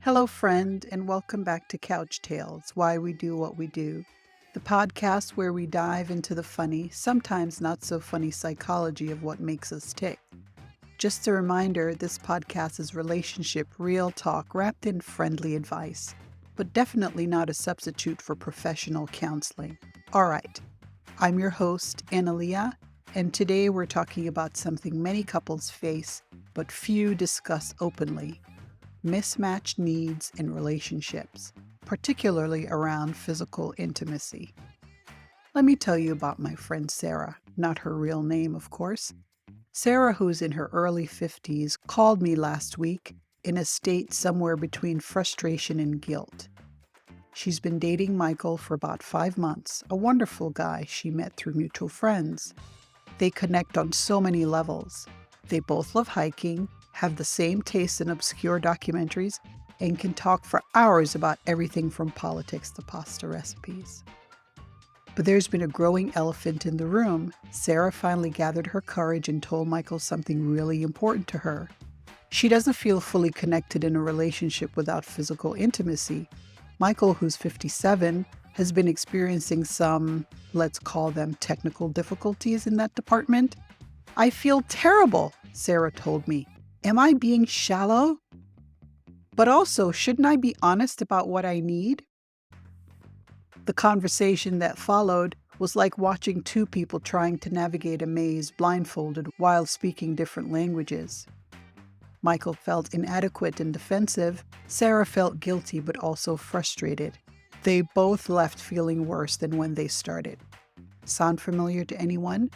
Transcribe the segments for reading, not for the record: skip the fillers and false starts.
Hello, friend, and welcome back to Couch Tales, Why We Do What We Do, the podcast where we dive into the funny, sometimes not so funny psychology of what makes us tick. Just a reminder, this podcast is relationship real talk wrapped in friendly advice, but definitely not a substitute for professional counseling. All right, I'm your host, Analia, and today we're talking about something many couples face, but few discuss openly: mismatched needs in relationships, particularly around physical intimacy. Let me tell you about my friend Sarah, not her real name, of course. Sarah, who's in her early 50s, called me last week in a state somewhere between frustration and guilt. She's been dating Michael for about 5 months, a wonderful guy she met through mutual friends. They connect on so many levels. They both love hiking, have the same taste in obscure documentaries, and can talk for hours about everything from politics to pasta recipes. But there's been a growing elephant in the room. Sarah finally gathered her courage and told Michael something really important to her. She doesn't feel fully connected in a relationship without physical intimacy. Michael, who's 57, has been experiencing some, let's call them technical difficulties in that department. "I feel terrible," Sarah told me. "Am I being shallow? But also, shouldn't I be honest about what I need?" The conversation that followed was like watching two people trying to navigate a maze blindfolded while speaking different languages. Michael felt inadequate and defensive. Sarah felt guilty but also frustrated. They both left feeling worse than when they started. Sound familiar to anyone?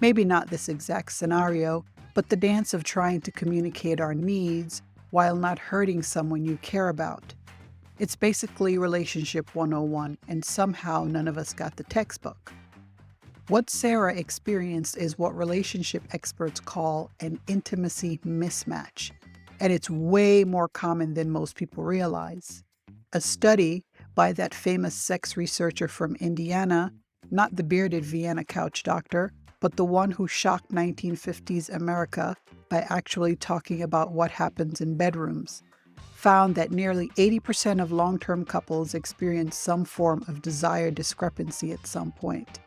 Maybe not this exact scenario, but the dance of trying to communicate our needs while not hurting someone you care about. It's basically Relationship 101, and somehow none of us got the textbook. What Sarah experienced is what relationship experts call an intimacy mismatch, and it's way more common than most people realize. A study by that famous sex researcher from Indiana, not the bearded Vienna couch doctor, but the one who shocked 1950s America by actually talking about what happens in bedrooms, found that nearly 80% of long-term couples experience some form of desire discrepancy at some point.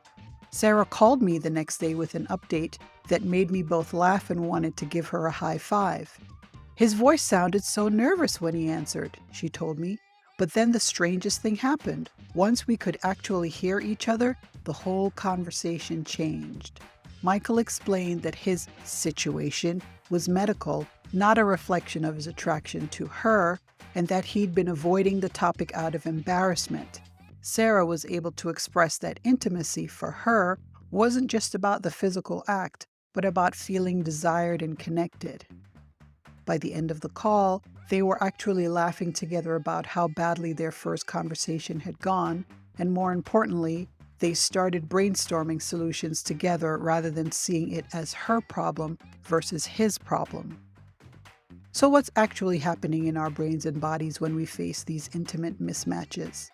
Sarah called me the next day with an update that made me both laugh and wanted to give her a high five. "His voice sounded so nervous when he answered," she told me. "But then the strangest thing happened. Once we could actually hear each other, the whole conversation changed." Michael explained that his situation was medical, not a reflection of his attraction to her, and that he'd been avoiding the topic out of embarrassment. Sarah was able to express that intimacy for her wasn't just about the physical act, but about feeling desired and connected. By the end of the call, they were actually laughing together about how badly their first conversation had gone, and more importantly, they started brainstorming solutions together rather than seeing it as her problem versus his problem. So what's actually happening in our brains and bodies when we face these intimate mismatches?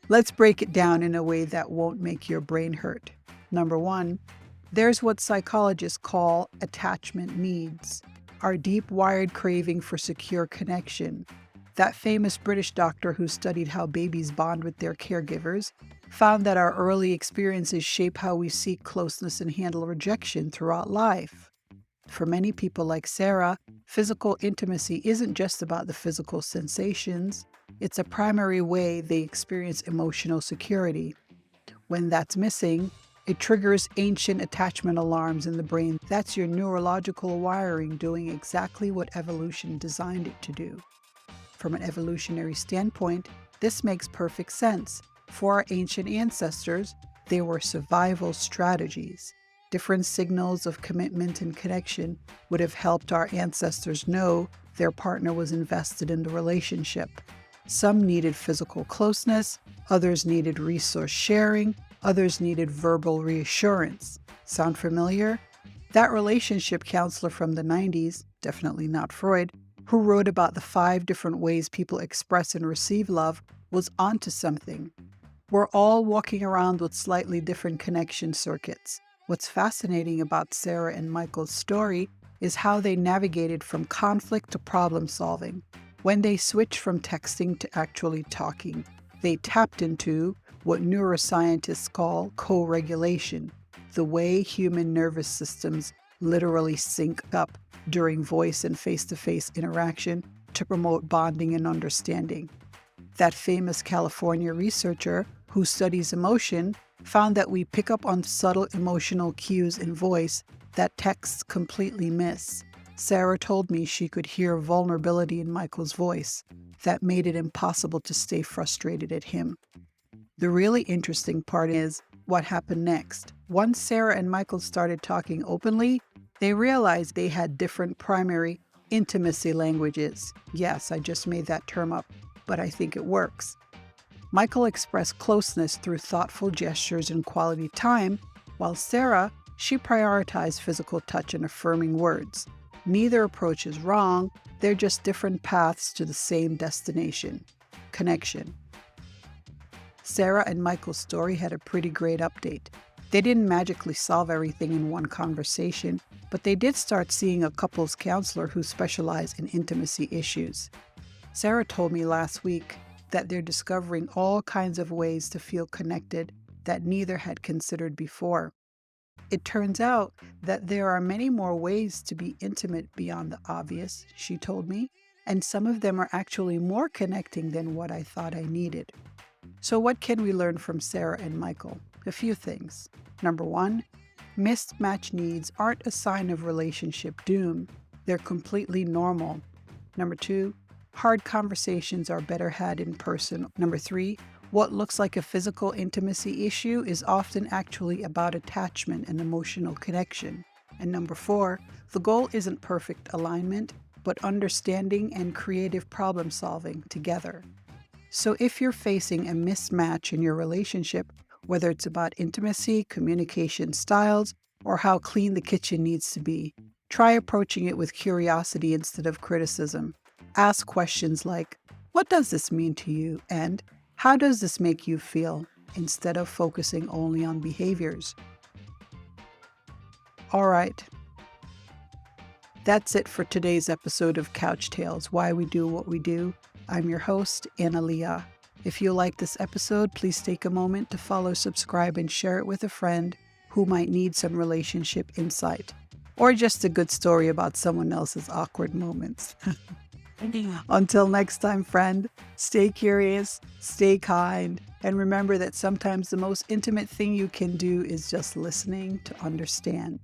Let's break it down in a way that won't make your brain hurt. Number one, there's what psychologists call attachment needs, our deep-wired craving for secure connection. That famous British doctor who studied how babies bond with their caregivers found that our early experiences shape how we seek closeness and handle rejection throughout life. For many people like Sarah, physical intimacy isn't just about the physical sensations. It's a primary way they experience emotional security. When that's missing, it triggers ancient attachment alarms in the brain. That's your neurological wiring doing exactly what evolution designed it to do. From an evolutionary standpoint, this makes perfect sense. For our ancient ancestors, they were survival strategies. Different signals of commitment and connection would have helped our ancestors know their partner was invested in the relationship. Some needed physical closeness, others needed resource sharing, others needed verbal reassurance. Sound familiar? That relationship counselor from the 90s, definitely not Freud, who wrote about the 5 different ways people express and receive love, was onto something. We're all walking around with slightly different connection circuits. What's fascinating about Sarah and Michael's story is how they navigated from conflict to problem solving. When they switched from texting to actually talking, they tapped into what neuroscientists call co-regulation, the way human nervous systems literally sync up during voice and face-to-face interaction to promote bonding and understanding. That famous California researcher who studies emotion found that we pick up on subtle emotional cues in voice that texts completely miss. Sarah told me she could hear vulnerability in Michael's voice that made it impossible to stay frustrated at him. The really interesting part is what happened next. Once Sarah and Michael started talking openly, they realized they had different primary intimacy languages. Yes, I just made that term up, but I think it works. Michael expressed closeness through thoughtful gestures and quality time, while Sarah, she prioritized physical touch and affirming words. Neither approach is wrong, they're just different paths to the same destination: connection. Sarah and Michael's story had a pretty great update. They didn't magically solve everything in one conversation, but they did start seeing a couples counselor who specialized in intimacy issues. Sarah told me last week that they're discovering all kinds of ways to feel connected that neither had considered before. It turns out that there are many more ways to be intimate beyond the obvious, she told me, and some of them are actually more connecting than what I thought I needed. So what can we learn from Sarah and Michael? A few things. Number one, mismatch needs aren't a sign of relationship doom. They're completely normal. Number two, hard conversations are better had in person. Number three, what looks like a physical intimacy issue is often actually about attachment and emotional connection. And number four, the goal isn't perfect alignment, but understanding and creative problem solving together. So if you're facing a mismatch in your relationship, whether it's about intimacy, communication styles, or how clean the kitchen needs to be, try approaching it with curiosity instead of criticism. Ask questions like, what does this mean to you? And how does this make you feel? Instead of focusing only on behaviors. All right. That's it for today's episode of Couch Tales, Why We Do What We Do. I'm your host, Anna Leah. If you like this episode, please take a moment to follow, subscribe, and share it with a friend who might need some relationship insight, or just a good story about someone else's awkward moments. Until next time, friend, stay curious, stay kind, and remember that sometimes the most intimate thing you can do is just listening to understand.